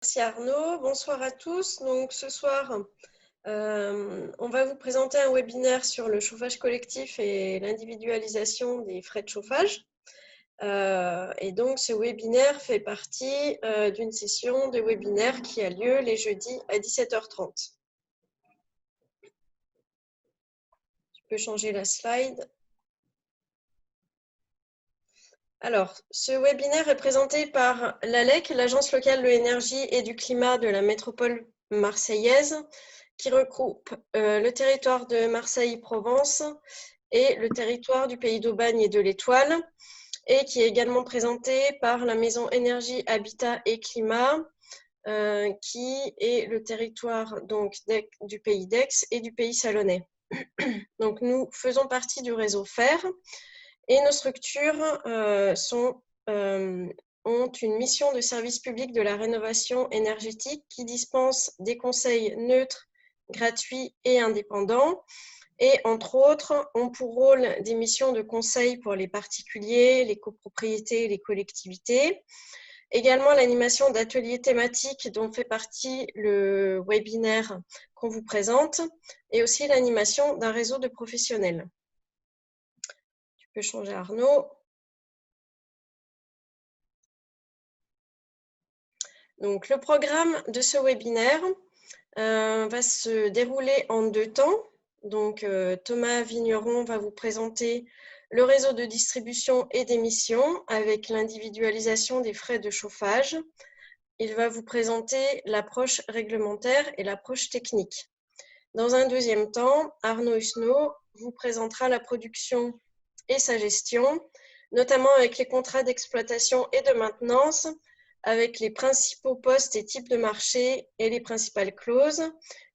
Merci Arnaud, bonsoir à tous. Donc ce soir, on va vous présenter un webinaire sur le chauffage collectif et l'individualisation des frais de chauffage. Et donc ce webinaire fait partie d'une session de webinaire qui a lieu les jeudis à 17h30. Tu peux changer la slide. Alors, ce webinaire est présenté par l'ALEC, l'Agence locale de l'énergie et du climat de la métropole marseillaise, qui regroupe le territoire de Marseille-Provence et le territoire du Pays d'Aubagne et de l'Étoile, et qui est également présenté par la Maison Énergie, Habitat et Climat, qui est le territoire donc, du Pays d'Aix et du Pays Salonnais. Donc, nous faisons partie du réseau FER. Et nos structures ont une mission de service public de la rénovation énergétique qui dispense des conseils neutres, gratuits et indépendants. Et entre autres, ont pour rôle des missions de conseil pour les particuliers, les copropriétés et les collectivités. Également l'animation d'ateliers thématiques dont fait partie le webinaire qu'on vous présente, et aussi l'animation d'un réseau de professionnels. Je peux changer Arnaud. Donc, le programme de ce webinaire va se dérouler en 2 temps. Donc, Thomas Vigneron va vous présenter le réseau de distribution et d'émission avec l'individualisation des frais de chauffage. Il va vous présenter l'approche réglementaire et l'approche technique. Dans un deuxième temps, Arnaud Husneau vous présentera la production et sa gestion, notamment avec les contrats d'exploitation et de maintenance, avec les principaux postes et types de marché et les principales clauses.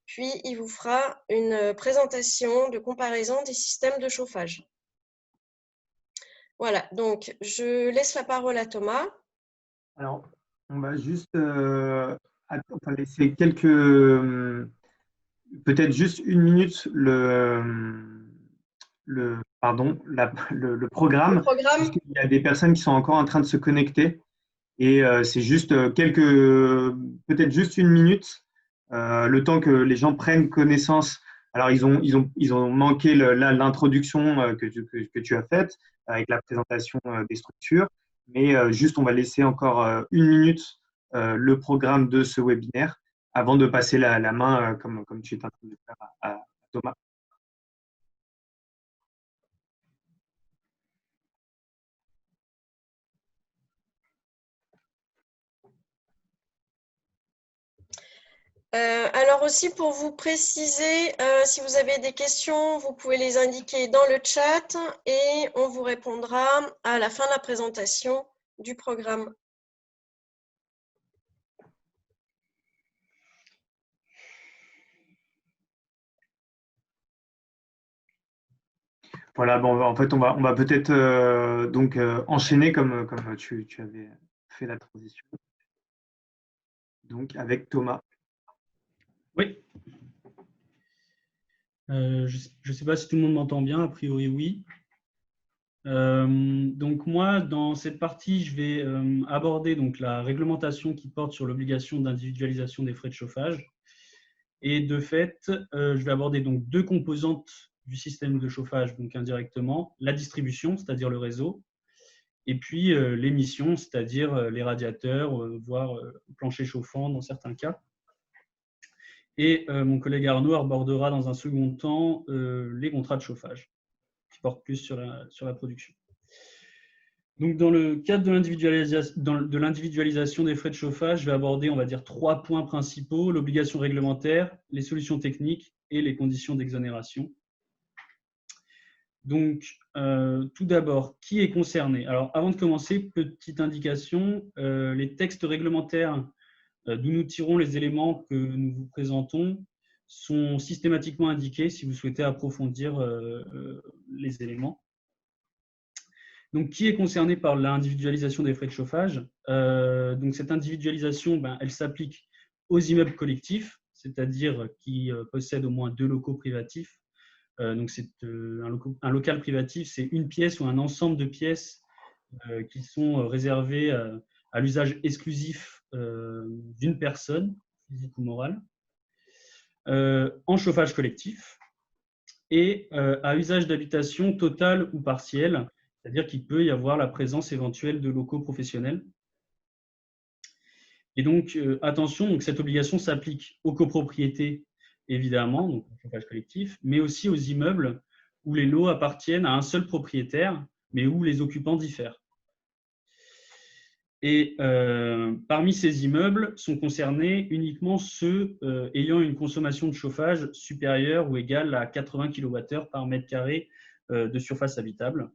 Puis, il vous fera une présentation de comparaison des systèmes de chauffage. Voilà, donc je laisse la parole à Thomas. Alors, on va juste laisser peut-être juste une minute le programme. Il y a des personnes qui sont encore en train de se connecter et c'est juste peut-être juste une minute, le temps que les gens prennent connaissance. Alors, ils ont manqué l'introduction que tu as faite avec la présentation des structures, mais juste on va laisser encore une minute le programme de ce webinaire avant de passer la main, comme tu es en train de faire, à Thomas. Alors aussi pour vous préciser, si vous avez des questions, vous pouvez les indiquer dans le chat et on vous répondra à la fin de la présentation du programme. Voilà, bon, en fait, on va peut-être donc enchaîner comme tu avais fait la transition. Donc, avec Thomas. Oui. Je ne sais pas si tout le monde m'entend bien, a priori oui. Donc moi, dans cette partie, je vais aborder donc, la réglementation qui porte sur l'obligation d'individualisation des frais de chauffage. Et de fait, je vais aborder donc 2 composantes du système de chauffage, donc indirectement, la distribution, c'est-à-dire le réseau, et puis l'émission, c'est-à-dire les radiateurs, voire plancher chauffant dans certains cas. Et mon collègue Arnaud abordera dans un second temps les contrats de chauffage, qui portent plus sur la production. Donc, dans le cadre de l'individualisation des frais de chauffage, je vais aborder, on va dire, 3 points principaux: l'obligation réglementaire, les solutions techniques et les conditions d'exonération. Donc, tout d'abord, qui est concerné? Alors, avant de commencer, petite indication, les textes réglementaires d'où nous tirons les éléments que nous vous présentons sont systématiquement indiqués si vous souhaitez approfondir les éléments. Donc, qui est concerné par l'individualisation des frais de chauffage? Donc, cette individualisation, elle s'applique aux immeubles collectifs, c'est-à-dire qui possèdent au moins 2 locaux privatifs. Donc, un local privatif, c'est une pièce ou un ensemble de pièces qui sont réservées à l'usage exclusif d'une personne, physique ou morale, en chauffage collectif et à usage d'habitation total ou partiel, c'est-à-dire qu'il peut y avoir la présence éventuelle de locaux professionnels. Et donc, attention, donc cette obligation s'applique aux copropriétés, évidemment, donc au chauffage collectif, mais aussi aux immeubles où les lots appartiennent à un seul propriétaire, mais où les occupants diffèrent. Et parmi ces immeubles sont concernés uniquement ceux ayant une consommation de chauffage supérieure ou égale à 80 kWh par mètre carré de surface habitable.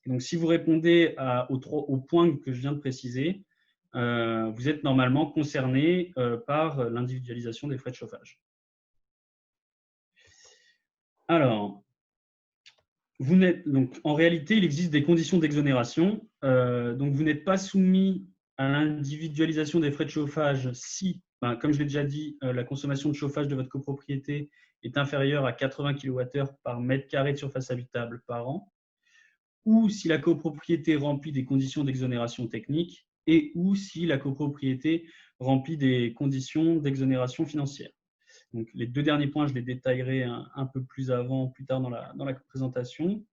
Et donc, si vous répondez aux points que je viens de préciser, vous êtes normalement concerné par l'individualisation des frais de chauffage. Alors, donc, en réalité, il existe des conditions d'exonération. Donc, vous n'êtes pas soumis à l'individualisation des frais de chauffage si, comme je l'ai déjà dit, la consommation de chauffage de votre copropriété est inférieure à 80 kWh par mètre carré de surface habitable par an, ou si la copropriété remplit des conditions d'exonération technique, et ou si la copropriété remplit des conditions d'exonération financière. Donc, les deux derniers points, je les détaillerai un peu plus tard dans la présentation.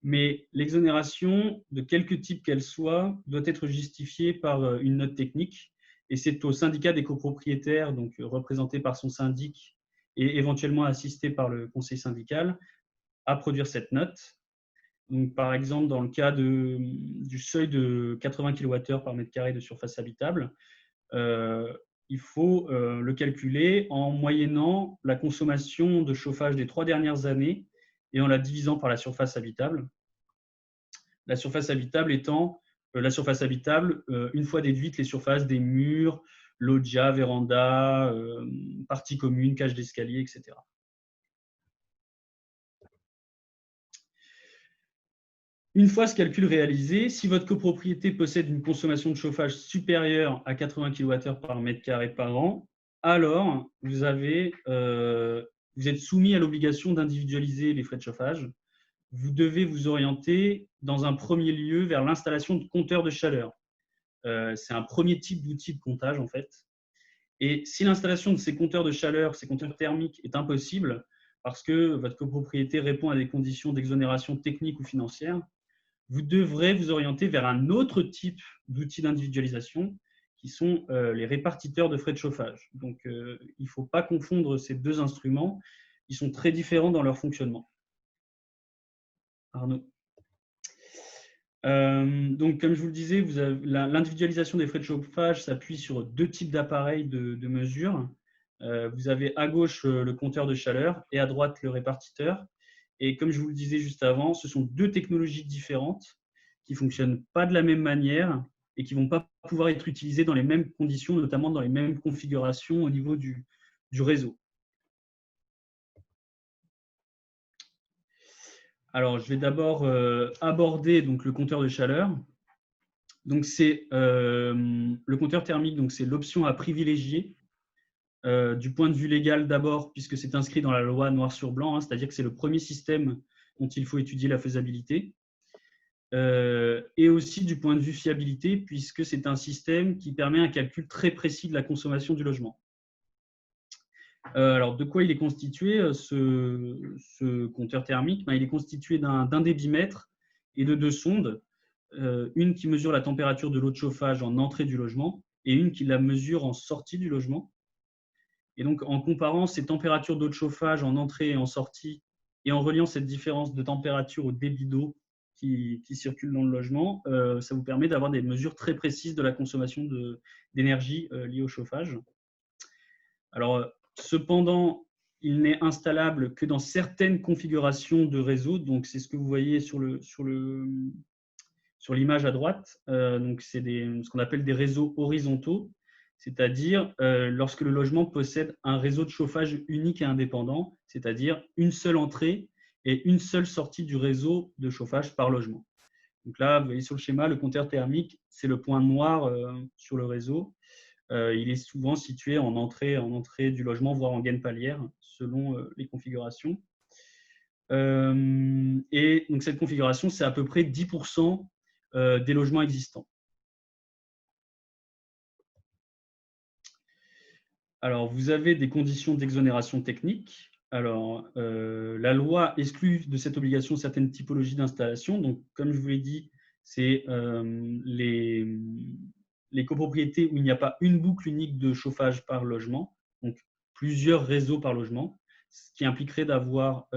Mais l'exonération, de quelque type qu'elle soit, doit être justifiée par une note technique. Et c'est au syndicat des copropriétaires, donc représenté par son syndic et éventuellement assisté par le conseil syndical, à produire cette note. Donc, par exemple, dans le cas du seuil de 80 kWh par mètre carré de surface habitable, il faut le calculer en moyennant la consommation de chauffage des 3 dernières années et en la divisant par la surface habitable. La surface habitable étant une fois déduites les surfaces des murs, loggia, véranda, parties communes, cage d'escalier, etc. Une fois ce calcul réalisé, si votre copropriété possède une consommation de chauffage supérieure à 80 kWh par mètre carré par an, alors vous êtes soumis à l'obligation d'individualiser les frais de chauffage. Vous devez vous orienter dans un premier lieu vers l'installation de compteurs de chaleur. C'est un premier type d'outil de comptage en fait. Et si l'installation de ces compteurs de chaleur, ces compteurs thermiques, est impossible parce que votre copropriété répond à des conditions d'exonération technique ou financière, vous devrez vous orienter vers un autre type d'outils d'individualisation qui sont les répartiteurs de frais de chauffage. Donc, il ne faut pas confondre ces deux instruments. Ils sont très différents dans leur fonctionnement. Arnaud. Donc, comme je vous le disais, l'individualisation des frais de chauffage s'appuie sur deux types d'appareils de mesure. Vous avez à gauche le compteur de chaleur et à droite le répartiteur. Et comme je vous le disais juste avant, ce sont deux technologies différentes qui ne fonctionnent pas de la même manière et qui ne vont pas pouvoir être utilisées dans les mêmes conditions, notamment dans les mêmes configurations au niveau du réseau. Alors, je vais d'abord aborder donc, le compteur de chaleur. Donc, c'est le compteur thermique, donc c'est l'option à privilégier du point de vue légal d'abord, puisque c'est inscrit dans la loi noir sur blanc, c'est-à-dire que c'est le premier système dont il faut étudier la faisabilité, et aussi du point de vue fiabilité, puisque c'est un système qui permet un calcul très précis de la consommation du logement. Alors, de quoi il est constitué, ce compteur thermique? Il est constitué d'un débitmètre et de deux sondes, une qui mesure la température de l'eau de chauffage en entrée du logement et une qui la mesure en sortie du logement. Et donc, en comparant ces températures d'eau de chauffage en entrée et en sortie et en reliant cette différence de température au débit d'eau qui circule dans le logement, ça vous permet d'avoir des mesures très précises de la consommation d'énergie liée au chauffage. Alors, cependant, il n'est installable que dans certaines configurations de réseau. Donc, c'est ce que vous voyez sur l'image à droite. Donc, c'est ce qu'on appelle des réseaux horizontaux, c'est-à-dire lorsque le logement possède un réseau de chauffage unique et indépendant, c'est-à-dire une seule entrée et une seule sortie du réseau de chauffage par logement. Donc là, vous voyez sur le schéma, le compteur thermique, c'est le point noir sur le réseau. Il est souvent situé en entrée du logement, voire en gaine palière, selon les configurations. Et donc cette configuration, c'est à peu près 10% des logements existants. Alors, vous avez des conditions d'exonération technique. Alors, la loi exclut de cette obligation certaines typologies d'installations. Donc, comme je vous l'ai dit, c'est les copropriétés où il n'y a pas une boucle unique de chauffage par logement, donc plusieurs réseaux par logement, ce qui impliquerait d'avoir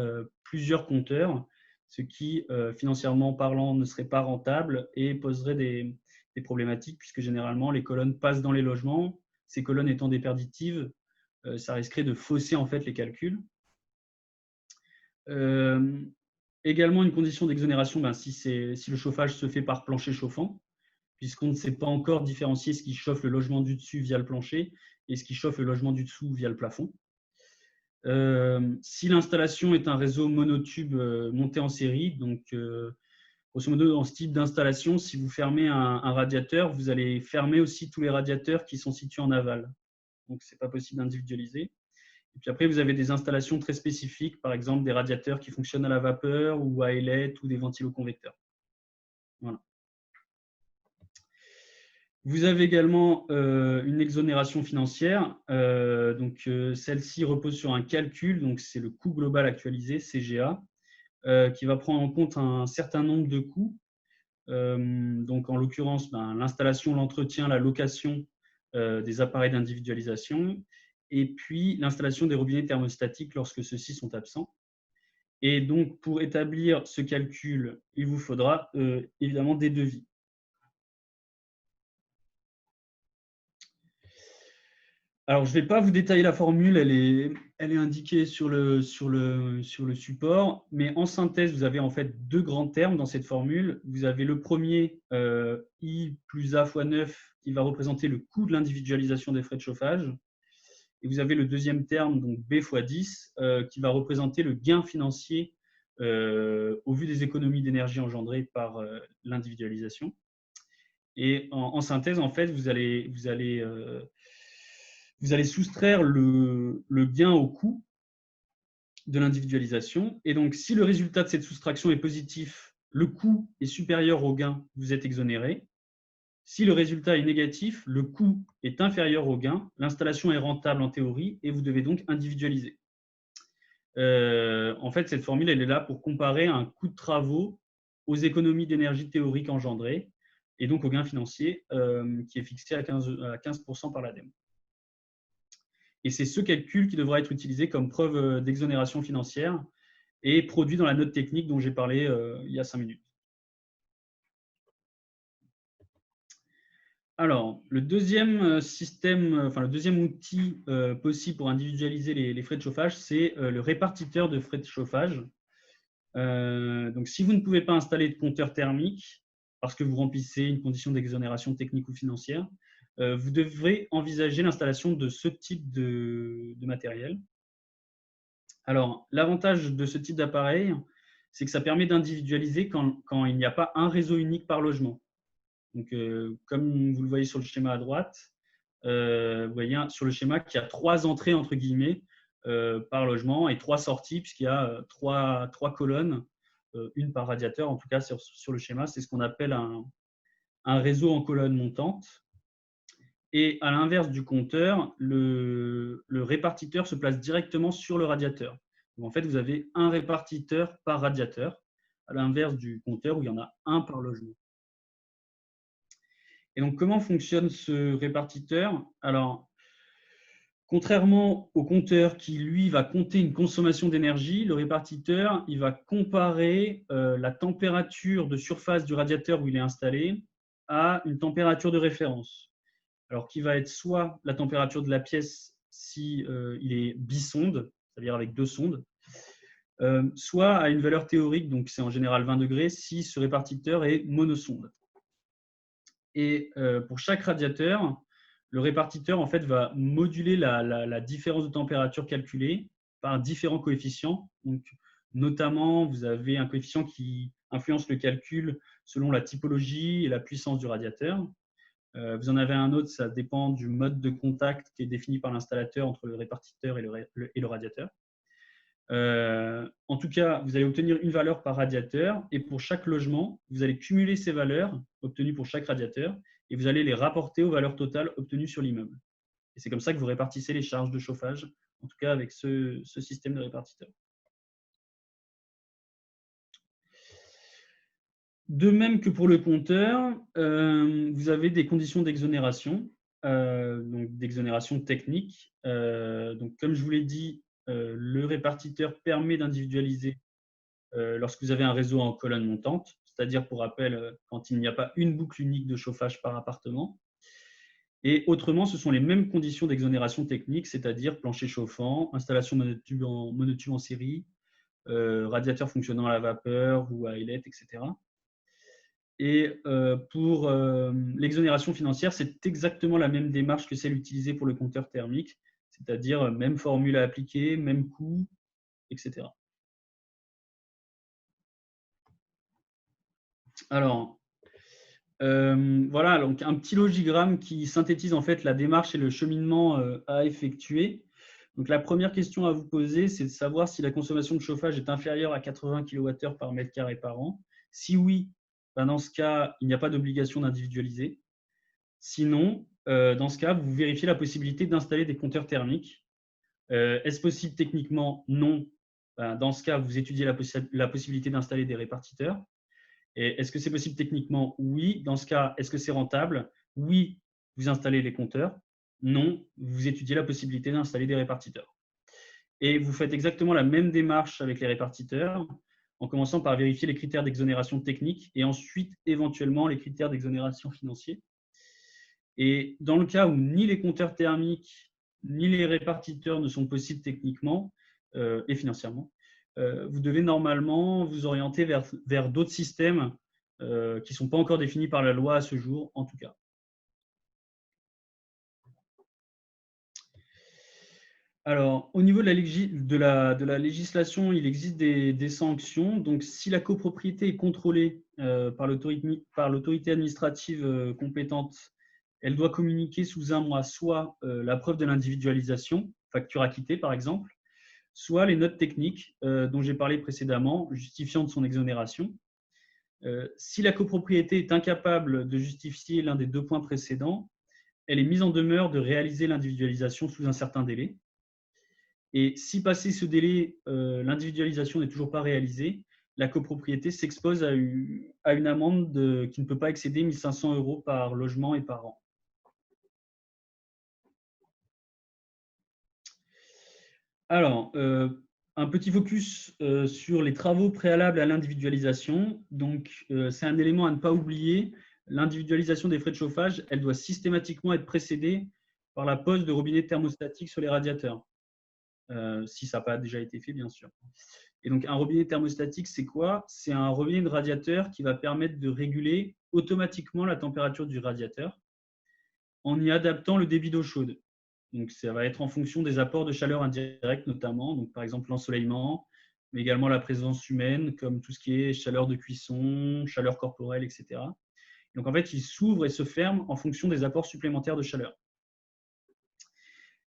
plusieurs compteurs, ce qui, financièrement parlant, ne serait pas rentable et poserait des problématiques, puisque généralement, les colonnes passent dans les logements. Ces colonnes étant déperditives, ça risquerait de fausser en fait les calculs. Également, une condition d'exonération, si le chauffage se fait par plancher chauffant, puisqu'on ne sait pas encore différencier ce qui chauffe le logement du dessus via le plancher et ce qui chauffe le logement du dessous via le plafond. Si l'installation est un réseau monotube monté en série, donc grosso modo, dans ce type d'installation, si vous fermez un radiateur, vous allez fermer aussi tous les radiateurs qui sont situés en aval. Donc, ce n'est pas possible d'individualiser. Et puis après, vous avez des installations très spécifiques, par exemple des radiateurs qui fonctionnent à la vapeur ou à ailette ou des ventiloconvecteurs. Voilà. Vous avez également une exonération financière. Celle-ci repose sur un calcul, donc c'est le coût global actualisé, CGA, qui va prendre en compte un certain nombre de coûts. Donc en l'occurrence, l'installation, l'entretien, la location des appareils d'individualisation, et puis l'installation des robinets thermostatiques lorsque ceux-ci sont absents. Et donc, pour établir ce calcul, il vous faudra évidemment des devis. Alors, je ne vais pas vous détailler la formule, elle est indiquée sur le support, mais en synthèse, vous avez en fait deux grands termes dans cette formule. Vous avez le premier, I plus A fois 9, qui va représenter le coût de l'individualisation des frais de chauffage. Et vous avez le deuxième terme, donc B fois 10, qui va représenter le gain financier au vu des économies d'énergie engendrées par l'individualisation. Et en synthèse, en fait, vous allez soustraire le gain au coût de l'individualisation. Et donc, si le résultat de cette soustraction est positif, le coût est supérieur au gain, vous êtes exonéré. Si le résultat est négatif, le coût est inférieur au gain, l'installation est rentable en théorie et vous devez donc individualiser. En fait, cette formule, elle est là pour comparer un coût de travaux aux économies d'énergie théoriques engendrées et donc au gain financier qui est fixé à 15% par l'ADEME. Et c'est ce calcul qui devra être utilisé comme preuve d'exonération financière et produit dans la note technique dont j'ai parlé il y a 5 minutes. Alors, le deuxième outil possible pour individualiser les frais de chauffage, c'est le répartiteur de frais de chauffage. Donc, si vous ne pouvez pas installer de compteur thermique parce que vous remplissez une condition d'exonération technique ou financière, vous devrez envisager l'installation de ce type de matériel. Alors, l'avantage de ce type d'appareil, c'est que ça permet d'individualiser quand il n'y a pas un réseau unique par logement. Donc, comme vous le voyez sur le schéma à droite, vous voyez sur le schéma qu'il y a 3 entrées entre guillemets par logement et 3 sorties puisqu'il y a 3 colonnes, une par radiateur. En tout cas, sur le schéma, c'est ce qu'on appelle un réseau en colonne montante. Et à l'inverse du compteur, le répartiteur se place directement sur le radiateur. Donc, en fait, vous avez un répartiteur par radiateur, à l'inverse du compteur où il y en a un par logement. Et donc, comment fonctionne ce répartiteur? Alors, contrairement au compteur qui, lui, va compter une consommation d'énergie, le répartiteur, il va comparer la température de surface du radiateur où il est installé à une température de référence. Alors, qui va être soit la température de la pièce si il est bisonde, c'est-à-dire avec 2 sondes, soit à une valeur théorique, donc c'est en général 20 degrés, si ce répartiteur est monosonde. Et pour chaque radiateur, le répartiteur en fait, va moduler la différence de température calculée par différents coefficients. Donc, notamment, vous avez un coefficient qui influence le calcul selon la typologie et la puissance du radiateur. Vous en avez un autre, ça dépend du mode de contact qui est défini par l'installateur entre le répartiteur et le radiateur. En tout cas, vous allez obtenir une valeur par radiateur et pour chaque logement, vous allez cumuler ces valeurs obtenues pour chaque radiateur et vous allez les rapporter aux valeurs totales obtenues sur l'immeuble. Et c'est comme ça que vous répartissez les charges de chauffage, en tout cas avec ce système de répartiteur. De même que pour le compteur, vous avez des conditions d'exonération, donc d'exonération technique. Donc, comme je vous l'ai dit, le répartiteur permet d'individualiser lorsque vous avez un réseau en colonne montante, c'est-à-dire, pour rappel, quand il n'y a pas une boucle unique de chauffage par appartement. Et autrement, ce sont les mêmes conditions d'exonération technique, c'est-à-dire plancher chauffant, installation monotube en série, radiateur fonctionnant à la vapeur ou à ailette, etc. Et pour l'exonération financière, c'est exactement la même démarche que celle utilisée pour le compteur thermique, c'est-à-dire même formule à appliquer, même coût, etc. Alors, voilà, donc un petit logigramme qui synthétise en fait la démarche et le cheminement à effectuer. Donc, la première question à vous poser, c'est de savoir si la consommation de chauffage est inférieure à 80 kWh par mètre carré par an. Si oui, ben dans ce cas, il n'y a pas d'obligation d'individualiser. Sinon, dans ce cas, vous vérifiez la possibilité d'installer des compteurs thermiques. Est-ce possible techniquement? Non. Ben, dans ce cas, vous étudiez la possibilité d'installer des répartiteurs. Et est-ce que c'est possible techniquement? Oui. Dans ce cas, est-ce que c'est rentable? Oui, vous installez les compteurs. Non, vous étudiez la possibilité d'installer des répartiteurs. Et vous faites exactement la même démarche avec les répartiteurs, en commençant par vérifier les critères d'exonération technique et ensuite éventuellement les critères d'exonération financiers. Et dans le cas où ni les compteurs thermiques ni les répartiteurs ne sont possibles techniquement et financièrement, vous devez normalement vous orienter vers d'autres systèmes qui ne sont pas encore définis par la loi à ce jour, en tout cas. Alors, au niveau de la législation, il existe des sanctions. Donc, si la copropriété est contrôlée par l'autorité administrative compétente, elle doit communiquer sous un mois soit la preuve de l'individualisation, facture acquittée par exemple, soit les notes techniques dont j'ai parlé précédemment, justifiant de son exonération. Si la copropriété est incapable de justifier l'un des deux points précédents, elle est mise en demeure de réaliser l'individualisation sous un certain délai. Et si passé ce délai, l'individualisation n'est toujours pas réalisée, la copropriété s'expose à une amende qui ne peut pas excéder 1 500 € par logement et par an. Alors, un petit focus sur les travaux préalables à l'individualisation. Donc, c'est un élément à ne pas oublier. L'individualisation des frais de chauffage, elle doit systématiquement être précédée par la pose de robinets thermostatiques sur les radiateurs. Si ça n'a pas déjà été fait, bien sûr. Et donc, un robinet thermostatique, c'est quoi? C'est un robinet de radiateur qui va permettre de réguler automatiquement la température du radiateur en y adaptant le débit d'eau chaude. Donc, ça va être en fonction des apports de chaleur indirecte, notamment, donc par exemple l'ensoleillement, mais également la présence humaine, comme tout ce qui est chaleur de cuisson, chaleur corporelle, etc. Donc, en fait, il s'ouvre et se ferme en fonction des apports supplémentaires de chaleur.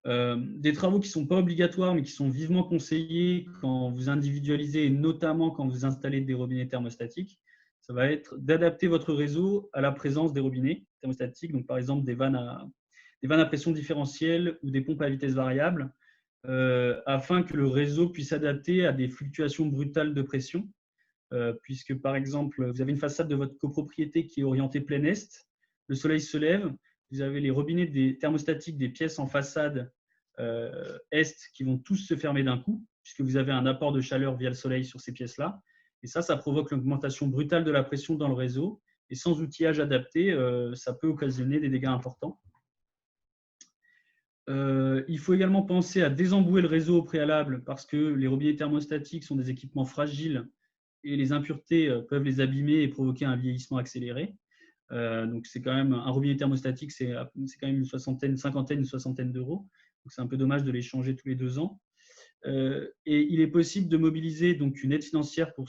Des travaux qui ne sont pas obligatoires, mais qui sont vivement conseillés quand vous individualisez, et notamment quand vous installez des robinets thermostatiques, ça va être d'adapter votre réseau à la présence des robinets thermostatiques, donc par exemple des vannes à pression différentielle ou des pompes à vitesse variable, afin que le réseau puisse s'adapter à des fluctuations brutales de pression, puisque par exemple, vous avez une façade de votre copropriété qui est orientée plein est, le soleil se lève, vous avez les robinets thermostatiques des pièces en façade est qui vont tous se fermer d'un coup, puisque vous avez un apport de chaleur via le soleil sur ces pièces-là. Et ça provoque l'augmentation brutale de la pression dans le réseau. Et sans outillage adapté, ça peut occasionner des dégâts importants. Il faut également penser à désembouer le réseau au préalable, parce que les robinets thermostatiques sont des équipements fragiles et les impuretés peuvent les abîmer et provoquer un vieillissement accéléré. Donc, c'est quand même un robinet thermostatique, c'est quand même une soixantaine d'euros. Donc, c'est un peu dommage de les changer tous les 2 ans. Et il est possible de mobiliser donc une aide financière pour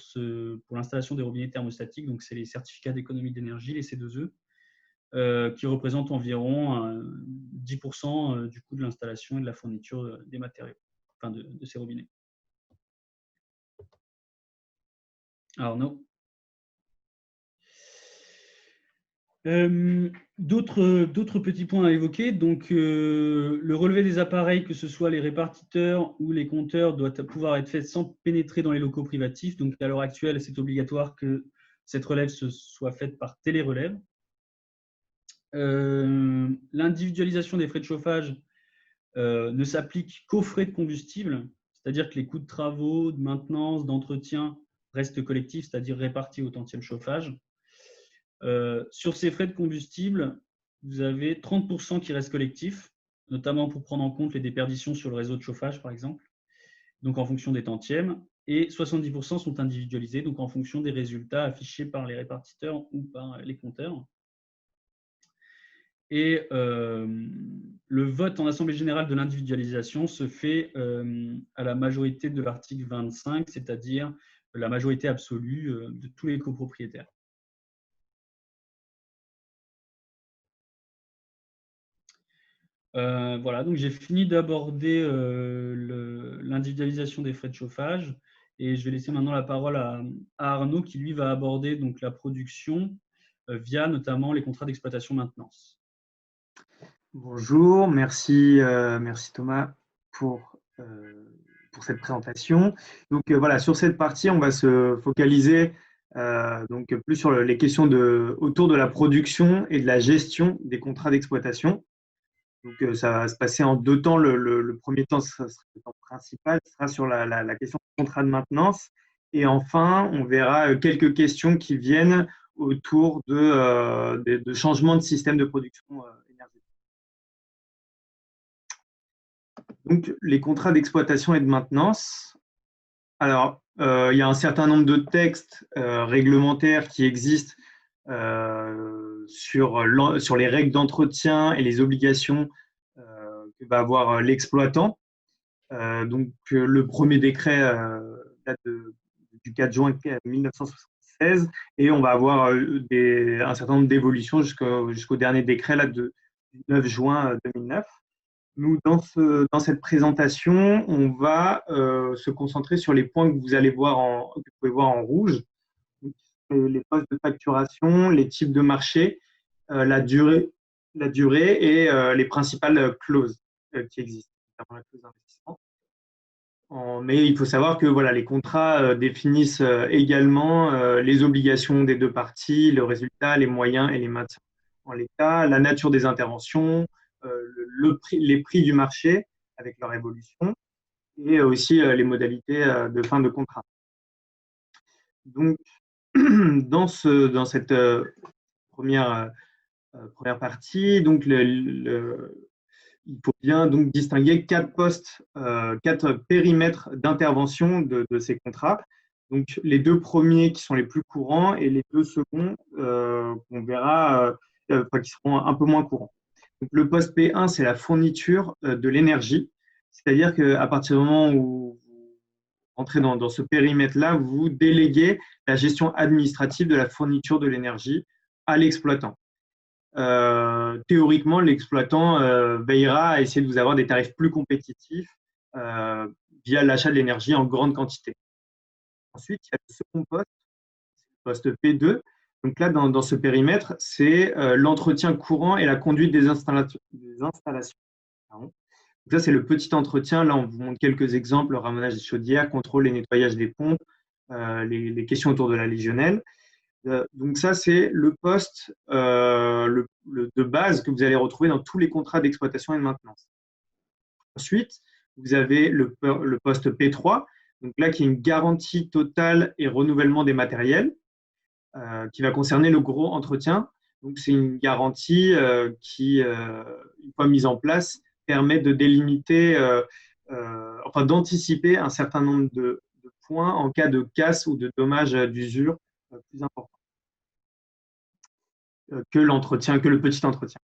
l'installation des robinets thermostatiques. Donc, c'est les certificats d'économie d'énergie, les C2E, qui représentent environ 10% du coût de l'installation et de la fourniture des matériaux, enfin de ces robinets. Arnaud. D'autres petits points à évoquer. Donc, le relevé des appareils, que ce soit les répartiteurs ou les compteurs, doit pouvoir être fait sans pénétrer dans les locaux privatifs. Donc, à l'heure actuelle, c'est obligatoire que cette relève soit faite par télérelève. L'individualisation des frais de chauffage ne s'applique qu'aux frais de combustible, c'est-à-dire que les coûts de travaux, de maintenance, d'entretien restent collectifs, c'est-à-dire répartis au tantième chauffage. Sur ces frais de combustible, vous avez 30% qui restent collectifs, notamment pour prendre en compte les déperditions sur le réseau de chauffage, par exemple, donc en fonction des tantièmes, et 70% sont individualisés, donc en fonction des résultats affichés par les répartiteurs ou par les compteurs. Et le vote en Assemblée générale de l'individualisation se fait à la majorité de l'article 25, c'est-à-dire la majorité absolue de tous les copropriétaires. Voilà, donc j'ai fini d'aborder l'individualisation des frais de chauffage et je vais laisser maintenant la parole à Arnaud qui, lui, va aborder donc, la production via notamment les contrats d'exploitation maintenance. Bonjour, merci Thomas pour cette présentation. Donc voilà, sur cette partie, on va se focaliser donc plus sur les questions autour de la production et de la gestion des contrats d'exploitation. Donc ça va se passer en deux temps. Le premier temps, ce sera le temps principal, ce sera sur la question du contrat de maintenance. Et enfin, on verra quelques questions qui viennent autour de changements de système de production énergétique. Donc, les contrats d'exploitation et de maintenance. Alors, il y a un certain nombre de textes réglementaires qui existent sur les règles d'entretien et les obligations que va avoir l'exploitant. Donc, le premier décret date du 4 juin 1976 et on va avoir un certain nombre d'évolutions jusqu'au dernier décret là, du 9 juin 2009. Nous, dans cette présentation, on va se concentrer sur les points que vous pouvez voir en rouge. Donc, les postes de facturation, les types de marché, la durée et les principales clauses qui existent, notamment la clause d'investissement. Mais il faut savoir que voilà, les contrats définissent également les obligations des deux parties, le résultat, les moyens et les maintiens en l'état, la nature des interventions, les prix du marché avec leur évolution et aussi les modalités de fin de contrat. Donc, dans cette première partie, donc il faut bien donc distinguer quatre périmètres d'intervention de ces contrats. Donc, les deux premiers qui sont les plus courants et les deux seconds qu'on verra, qui seront un peu moins courants. Donc, le poste P1, c'est la fourniture de l'énergie. C'est-à-dire qu'à partir du moment où vous entrez dans ce périmètre-là, vous déléguez la gestion administrative de la fourniture de l'énergie à l'exploitant. Théoriquement, l'exploitant veillera à essayer de vous avoir des tarifs plus compétitifs via l'achat de l'énergie en grande quantité. Ensuite, il y a le second poste P2. Donc là, dans ce périmètre, c'est l'entretien courant et la conduite des installations. Donc ça, c'est le petit entretien. Là, on vous montre quelques exemples, le ramonage des chaudières, contrôle et nettoyage des pompes, les questions autour de la légionnelle. Donc ça, c'est le poste de base que vous allez retrouver dans tous les contrats d'exploitation et de maintenance. Ensuite, vous avez le poste P3, donc là qui est une garantie totale et renouvellement des matériels, qui va concerner le gros entretien. Donc c'est une garantie qui, une fois mise en place, permet de délimiter, d'anticiper un certain nombre de points en cas de casse ou de dommage d'usure plus important que le petit entretien.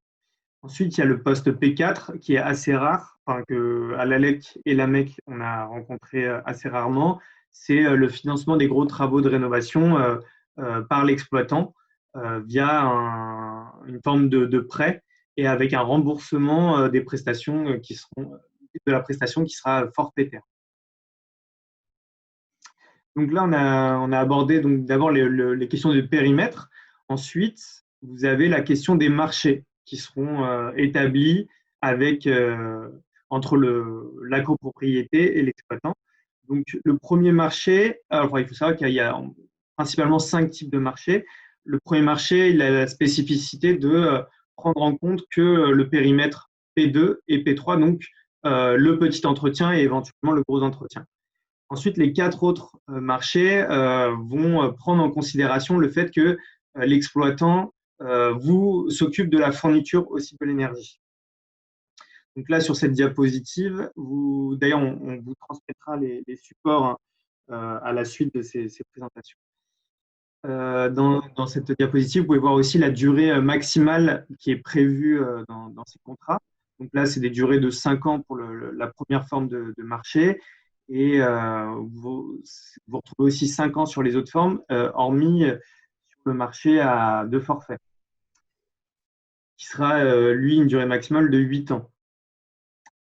Ensuite, il y a le poste P4 qui est assez rare, que à l'ALEC et l'AMEC, on a rencontré assez rarement. C'est le financement des gros travaux de rénovation par l'exploitant via une forme de prêt et avec un remboursement des prestations de la prestation qui sera forfaitaire. Donc là, on a abordé d'abord les questions de périmètre. Ensuite, vous avez la question des marchés qui seront établis avec, entre la copropriété et l'exploitant. Donc, le premier marché, alors il faut savoir qu'il y a principalement 5 types de marchés. Le premier marché, il a la spécificité de prendre en compte que le périmètre P2 et P3, donc le petit entretien et éventuellement le gros entretien. Ensuite, les 4 autres marchés vont prendre en considération le fait que l'exploitant s'occupe de la fourniture aussi de l'énergie. Donc là, sur cette diapositive, d'ailleurs, on vous transmettra les supports à la suite de ces présentations. Dans cette diapositive, vous pouvez voir aussi la durée maximale qui est prévue dans ces contrats. Donc là, c'est des durées de 5 ans pour la première forme de marché. Et vous retrouvez aussi 5 ans sur les autres formes, hormis sur le marché de forfait, qui sera, lui, une durée maximale de 8 ans.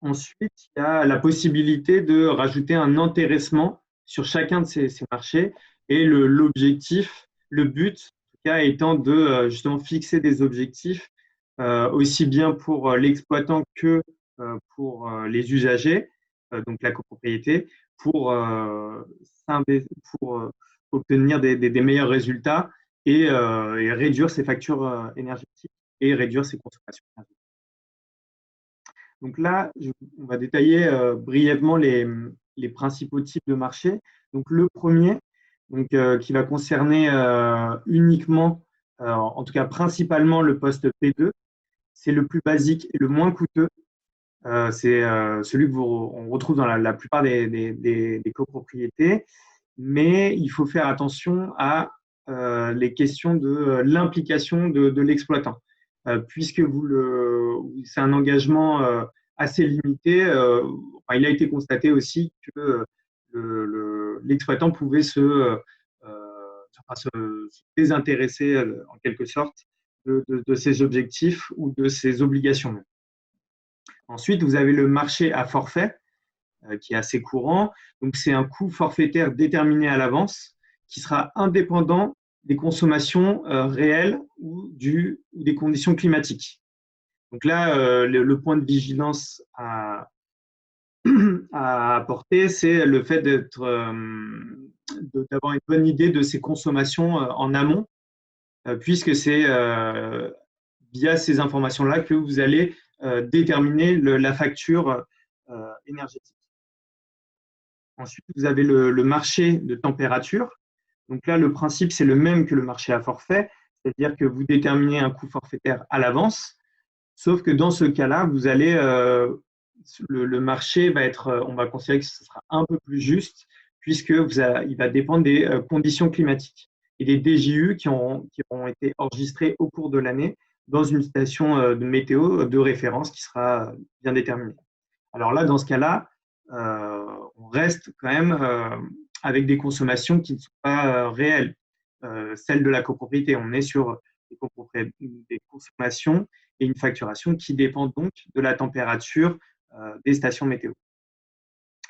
Ensuite, il y a la possibilité de rajouter un intéressement sur chacun de ces marchés. Et l'objectif, le but, en tout cas, étant de justement fixer des objectifs, aussi bien pour l'exploitant que pour les usagers, donc la copropriété, pour obtenir des meilleurs résultats et réduire ses factures énergétiques et réduire ses consommations énergétiques. Donc là, on va détailler brièvement les principaux types de marchés. Donc le premier, qui va concerner uniquement, en tout cas principalement le poste P2, c'est le plus basique et le moins coûteux. C'est celui qu'on retrouve dans la plupart des copropriétés, mais il faut faire attention à les questions de l'implication de l'exploitant, puisque c'est un engagement assez limité. Il a été constaté aussi que l'exploitant pouvait se désintéresser en quelque sorte de ses objectifs ou de ses obligations. Ensuite, vous avez le marché à forfait, qui est assez courant. Donc, c'est un coût forfaitaire déterminé à l'avance qui sera indépendant des consommations réelles ou des conditions climatiques. Donc là, le point de vigilance à apporter, c'est le fait d'avoir une bonne idée de ces consommations en amont, puisque c'est via ces informations-là que vous allez déterminer la facture énergétique. Ensuite, vous avez le marché de température. Donc là, le principe, c'est le même que le marché à forfait, c'est-à-dire que vous déterminez un coût forfaitaire à l'avance, sauf que dans ce cas-là, vous allez, le marché va être, on va considérer que ce sera un peu plus juste, puisqu'il va dépendre des conditions climatiques et des DJU qui auront été enregistrés au cours de l'année dans une station de météo de référence qui sera bien déterminée. Alors là, dans ce cas-là, on reste quand même avec des consommations qui ne sont pas réelles, celles de la copropriété. On est sur des consommations et une facturation qui dépend donc de la température des stations météo,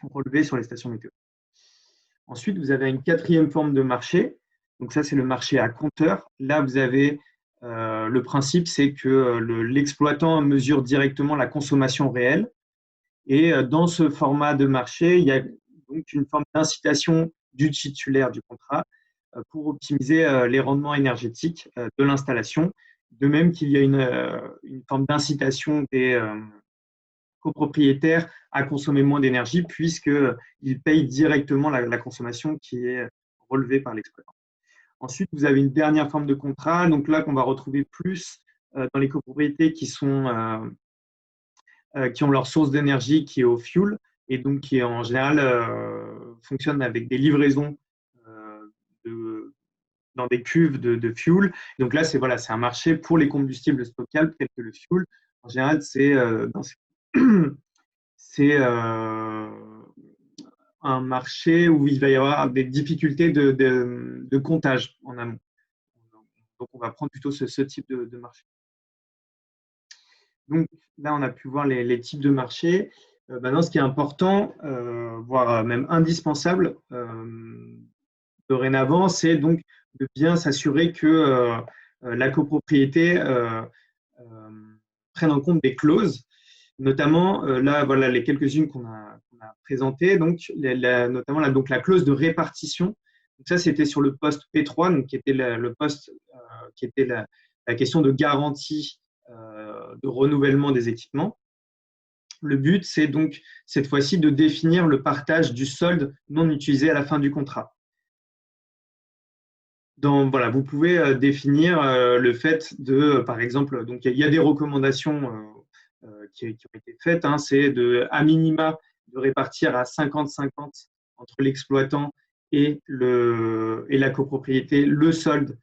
relevées sur les stations météo. Ensuite, vous avez une 4e forme de marché. Donc ça, c'est le marché à compteur. Là, vous avez le principe, c'est que l'exploitant mesure directement la consommation réelle. Et dans ce format de marché, il y a donc une forme d'incitation du titulaire du contrat pour optimiser les rendements énergétiques de l'installation. De même qu'il y a une forme d'incitation des copropriétaires à consommer moins d'énergie puisqu'ils payent directement la consommation qui est relevée par l'exploitant. Ensuite, vous avez une dernière forme de contrat, donc là qu'on va retrouver plus dans les copropriétés qui ont leur source d'énergie qui est au fuel et donc qui en général fonctionne avec des livraisons dans des cuves de fuel. Donc là, c'est un marché pour les combustibles stockables tels que le fuel. En général, c'est un marché où il va y avoir des difficultés de comptage en amont. Donc, on va prendre plutôt ce type de marché. Donc, là, on a pu voir les types de marchés. Maintenant, ce qui est important, voire même indispensable dorénavant, c'est donc de bien s'assurer que la copropriété prenne en compte des clauses, notamment là, voilà les quelques-unes qu'on a présentées, donc notamment donc, la clause de répartition. Donc ça, c'était sur le poste P3, donc, qui était le poste qui était la question de garantie de renouvellement des équipements. Le but, c'est donc cette fois-ci de définir le partage du solde non utilisé à la fin du contrat. Voilà, vous pouvez définir le fait de, par exemple, donc il y a des recommandations qui ont été faites, hein, c'est à minima de répartir à 50-50 entre l'exploitant et la copropriété le solde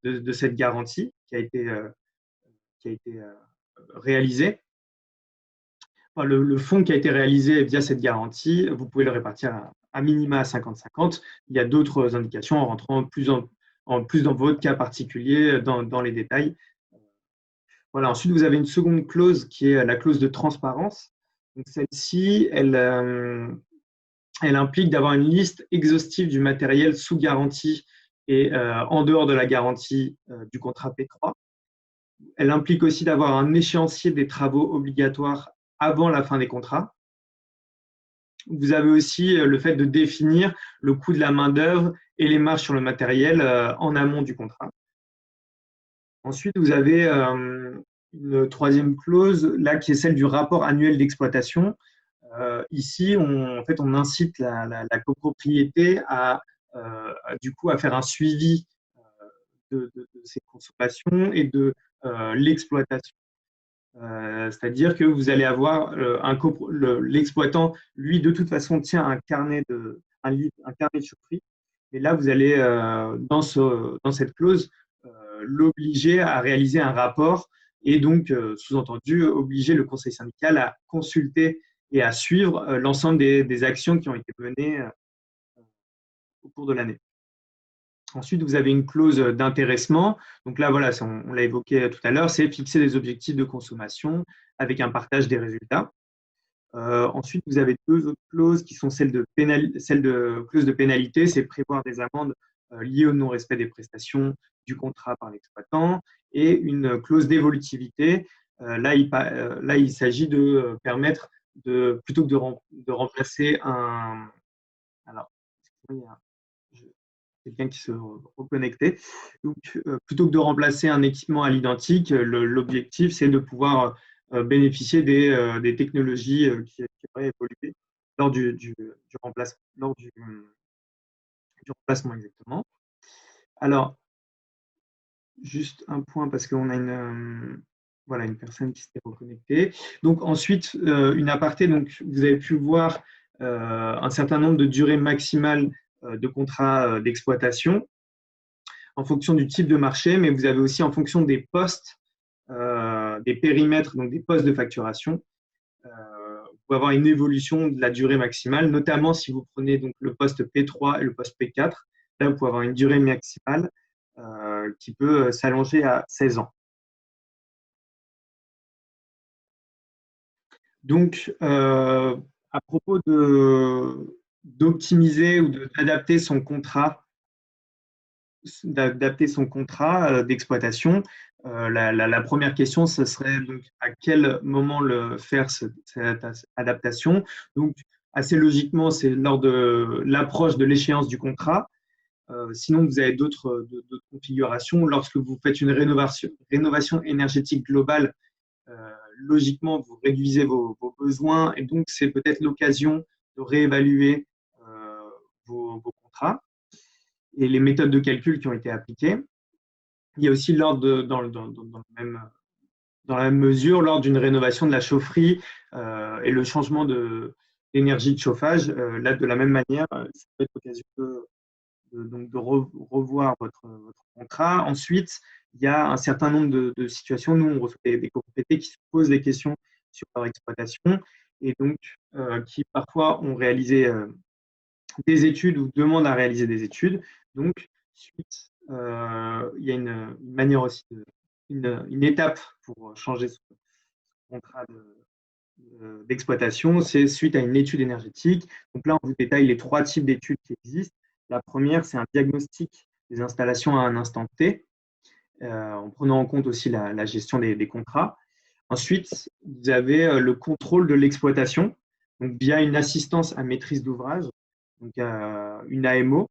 de cette garantie qui a été réalisée. Enfin, le fonds qui a été réalisé via cette garantie, vous pouvez le répartir à minima à 50-50. Il y a d'autres indications en rentrant plus dans votre cas particulier, dans les détails. Voilà. Ensuite, vous avez une seconde clause qui est la clause de transparence. Celle-ci, elle implique d'avoir une liste exhaustive du matériel sous garantie et en dehors de la garantie du contrat P3. Elle implique aussi d'avoir un échéancier des travaux obligatoires avant la fin des contrats. Vous avez aussi le fait de définir le coût de la main-d'œuvre et les marges sur le matériel en amont du contrat. Ensuite, vous avez une troisième clause, là, qui est celle du rapport annuel d'exploitation. Ici, on incite la copropriété du coup, à faire un suivi de ses consommations et de l'exploitation. C'est-à-dire que vous allez avoir l'exploitant, lui, de toute façon, tient un carnet de chaufferie. Et là, vous allez, dans cette clause, l'obliger à réaliser un rapport et donc, sous-entendu, obliger le conseil syndical à consulter et à suivre l'ensemble des actions qui ont été menées au cours de l'année. Ensuite, vous avez une clause d'intéressement. Donc là, voilà, on l'a évoqué tout à l'heure, c'est fixer des objectifs de consommation avec un partage des résultats. Ensuite, vous avez deux autres clauses qui sont celles de clause de pénalité, c'est prévoir des amendes liées au non-respect des prestations du contrat par l'exploitant, et une clause d'évolutivité. Là, il s'agit de permettre plutôt que de remplacer un… Alors, il y a quelqu'un qui se reconnectait. Donc, plutôt que de remplacer un équipement à l'identique, l'objectif, c'est de pouvoir bénéficier des technologies qui auraient évolué lors du remplacement exactement. Alors, juste un point parce qu'on a une personne qui s'était reconnectée. Donc ensuite, une aparté, donc vous avez pu voir un certain nombre de durées maximales de contrats d'exploitation en fonction du type de marché, mais vous avez aussi en fonction des postes, des périmètres, donc des postes de facturation. Vous pouvez avoir une évolution de la durée maximale, notamment si vous prenez donc le poste P3 et le poste P4. Là, vous pouvez avoir une durée maximale qui peut s'allonger à 16 ans. Donc, à propos d'optimiser ou d'adapter son contrat d'exploitation, la première question, ce serait donc à quel moment faire cette adaptation. Donc, assez logiquement, c'est lors de l'approche de l'échéance du contrat. Sinon, vous avez d'autres configurations. Lorsque vous faites une rénovation énergétique globale, logiquement, vous réduisez vos besoins et donc c'est peut-être l'occasion de réévaluer vos contrats et les méthodes de calcul qui ont été appliquées. Il y a aussi dans la même mesure, lors d'une rénovation de la chaufferie et le changement d'énergie de chauffage, là, de la même manière, ça peut être l'occasion de revoir votre contrat. Ensuite, il y a un certain nombre de situations. Nous, on reçoit des copropriétés qui se posent des questions sur leur exploitation et donc qui parfois ont réalisé des études ou demandent à réaliser des études. Donc, suite, il y a une manière aussi, une étape pour changer ce contrat d'exploitation, c'est suite à une étude énergétique. Donc là, on vous détaille les 3 types d'études qui existent. La première, c'est un diagnostic des installations à un instant T. en prenant en compte aussi la gestion des contrats. Ensuite, vous avez le contrôle de l'exploitation, donc via une assistance à maîtrise d'ouvrage, donc une AMO.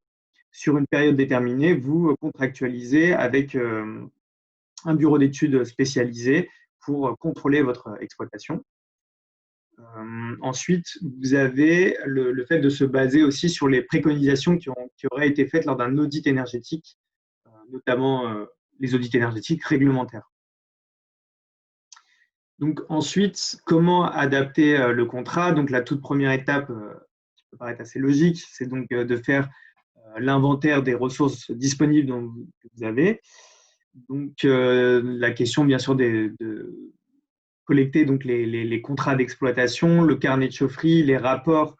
Sur une période déterminée, vous contractualisez avec un bureau d'études spécialisé pour contrôler votre exploitation. Ensuite, vous avez le fait de se baser aussi sur les préconisations qui auraient été faites lors d'un audit énergétique, notamment les audits énergétiques réglementaires. Donc ensuite, comment adapter le contrat? Donc la toute première étape, qui peut paraître assez logique, c'est donc de faire l'inventaire des ressources disponibles que vous avez. Donc la question, bien sûr, de collecter donc les contrats d'exploitation, le carnet de chaufferie, les rapports,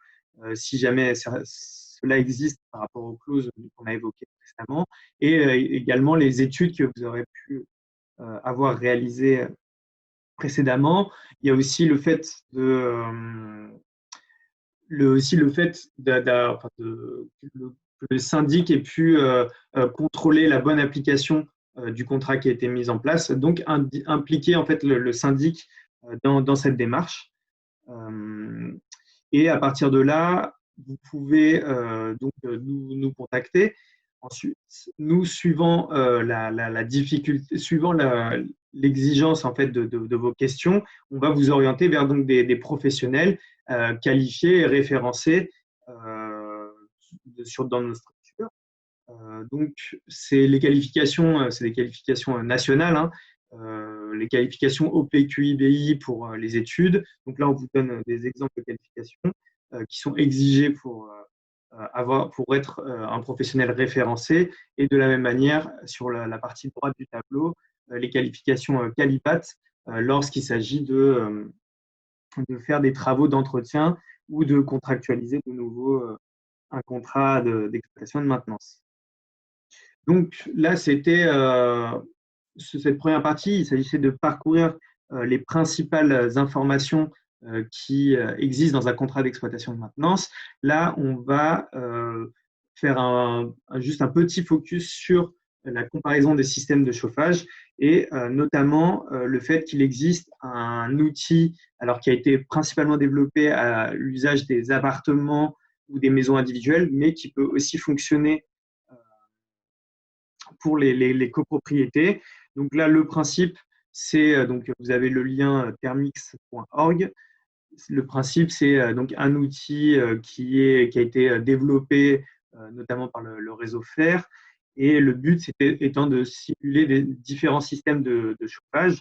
si jamais cela existe par rapport aux clauses qu'on a évoquées précédemment, et également les études que vous aurez pu avoir réalisées précédemment. Il y a aussi le fait que le syndic ait pu contrôler la bonne application du contrat qui a été mis en place, donc impliquer en fait le syndic dans cette démarche. Et à partir de là, vous pouvez donc nous contacter. Ensuite, nous, suivant la difficulté, suivant l'exigence en fait de vos questions, on va vous orienter vers donc des professionnels qualifiés et référencés dans nos structures. Donc, c'est des qualifications nationales, hein. Les qualifications OPQI-BI pour les études. Donc là, on vous donne des exemples de qualifications qui sont exigées pour être un professionnel référencé. Et de la même manière, sur la partie droite du tableau, les qualifications Qualipat lorsqu'il s'agit de faire des travaux d'entretien ou de contractualiser de nouveau un contrat d'exploitation et de maintenance. Donc là, c'était cette première partie. Il s'agissait de parcourir les principales informations qui existent dans un contrat d'exploitation et de maintenance. Là, on va faire juste un petit focus sur la comparaison des systèmes de chauffage et notamment le fait qu'il existe un outil qui a été principalement développé à l'usage des appartements ou des maisons individuelles, mais qui peut aussi fonctionner pour les copropriétés. Donc là, le principe, c'est donc vous avez le lien thermix.org. Le principe, c'est donc un outil qui a été développé notamment par le réseau FER. Et le but étant de simuler des différents systèmes de chauffage,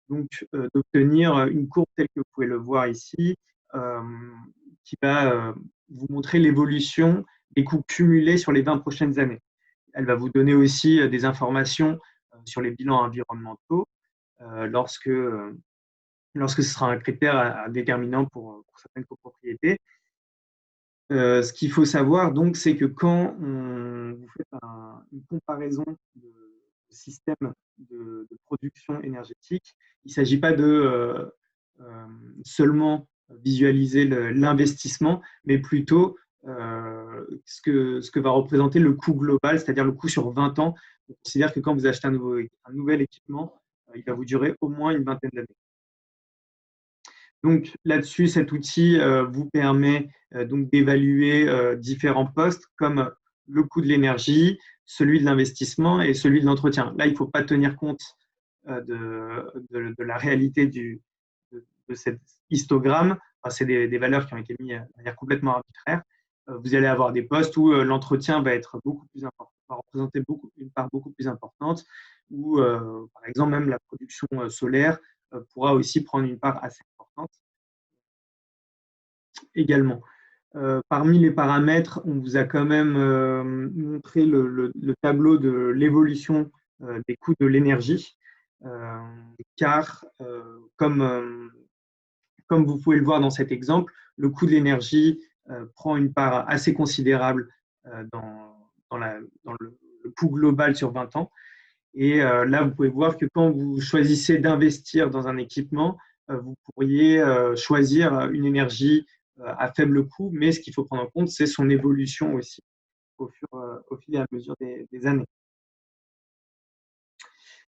donc d'obtenir une courbe telle que vous pouvez le voir ici, qui va vous montrer l'évolution des coûts cumulés sur les 20 prochaines années. Elle va vous donner aussi des informations sur les bilans environnementaux lorsque ce sera un critère déterminant pour certaines copropriétés. Ce qu'il faut savoir, donc, c'est que quand vous faites une comparaison de systèmes de production énergétique, il ne s'agit pas de seulement visualiser l'investissement, mais plutôt ce que va représenter le coût global, c'est-à-dire le coût sur 20 ans. On considère que quand vous achetez un nouvel équipement, il va vous durer au moins une vingtaine d'années. Donc là-dessus, cet outil vous permet donc d'évaluer différents postes comme le coût de l'énergie, celui de l'investissement et celui de l'entretien. Là, il ne faut pas tenir compte de la réalité de cet histogramme. Enfin, c'est des valeurs qui ont été mises de manière complètement arbitraire. Vous allez avoir des postes où l'entretien va être beaucoup plus important, va représenter une part beaucoup plus importante, où par exemple même la production solaire pourra aussi prendre une part assez importante. Également. Parmi les paramètres, on vous a quand même montré le tableau de l'évolution des coûts de l'énergie, car comme vous pouvez le voir dans cet exemple, le coût de l'énergie prend une part assez considérable dans le coût global sur 20 ans. Et là, vous pouvez voir que quand vous choisissez d'investir dans un équipement, vous pourriez choisir une énergie à faible coût, mais ce qu'il faut prendre en compte, c'est son évolution aussi au fil et à mesure des années.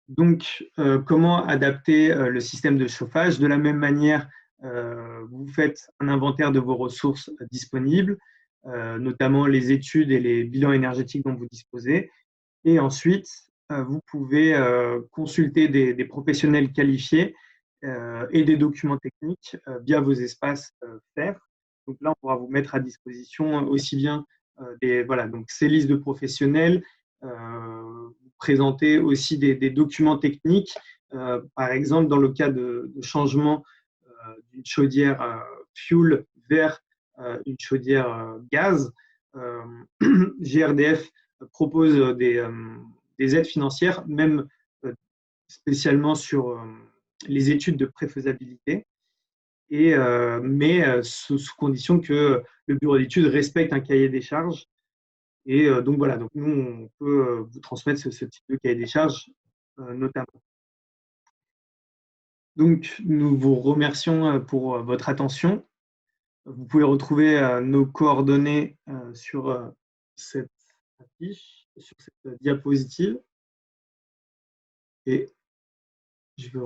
Donc, comment adapter le système de chauffage? De la même manière, vous faites un inventaire de vos ressources disponibles, notamment les études et les bilans énergétiques dont vous disposez. Et ensuite, vous pouvez consulter des professionnels qualifiés et des documents techniques via vos espaces FAIR. Donc là, on pourra vous mettre à disposition aussi bien voilà, donc ces listes de professionnels, vous présenter aussi des documents techniques. Par exemple, dans le cas de changement d'une chaudière fuel vers une chaudière gaz, GRDF propose des aides financières, même spécialement sur les études de préfaisabilité, mais sous condition que le bureau d'études respecte un cahier des charges. Et donc voilà, donc nous, on peut vous transmettre ce type de cahier des charges notamment. Donc, nous vous remercions pour votre attention. Vous pouvez retrouver nos coordonnées sur cette affiche, sur cette diapositive. Et je vais